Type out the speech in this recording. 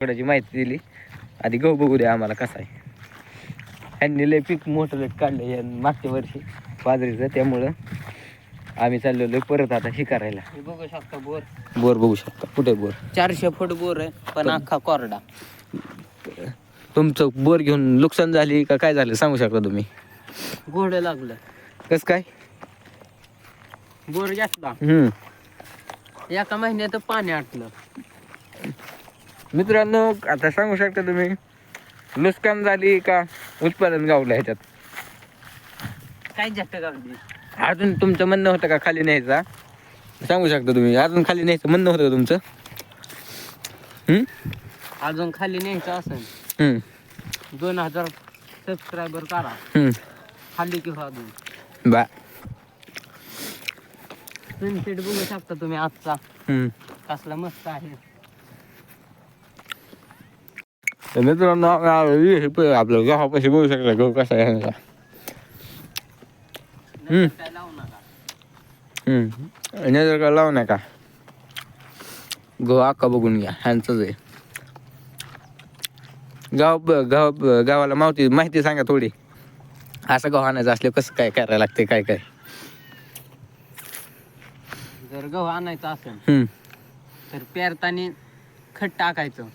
थोड्याची माहिती दिली. आधी गहू बघू द्या आम्हाला कसा आहे. ह्यांनी लय पीक मोठं लय काढलं या मागच्या वर्षी बाजरीचं, त्यामुळं आम्ही चाललेलो परत आता हे करायला. बघू शकता बोर बघू शकता. कुठे बोर? 400 फूट बोर आहे पण अख्खा कोरडा. तुमचं बोर घेऊन नुकसान झाली का काय झालं सांगू शकता तुम्ही? घोडं लागलं. कसं काय? बोर घेतला एका महिन्यात पाणी आटलं. मित्रांनो आता सांगू शकता तुम्ही नुकसान झाली का उत्पादन गावलं ह्याच्यात? काय जास्त गावली. अजून तुमचं म्हणणं होतं का खाली न्यायचा? सांगू शकता तुम्ही अजून खाली न्यायचं म्हणणं होतं का तुमचं? अजून खाली न्यायचं असेल 2000 सबस्क्रायबर करा. खाली किंवा अजून बा सनसेट बघू शकता तुम्ही आजचा कसला मस्त आहे. तर मित्रांनो आपलं गव्हापाशी बघू शकता गहू कसा आहे ह्यांचा. काय लावू नका. नजर का लावू नका. गहू अख्खा बघून घ्या ह्यांचंच आहे. गावाला माहिती सांगा थोडी. असं गहू आणायचं असले कसं काय करायला लागते काय काय? जर गहू आणायचा असेल तर पेरताना खत टाकायचं.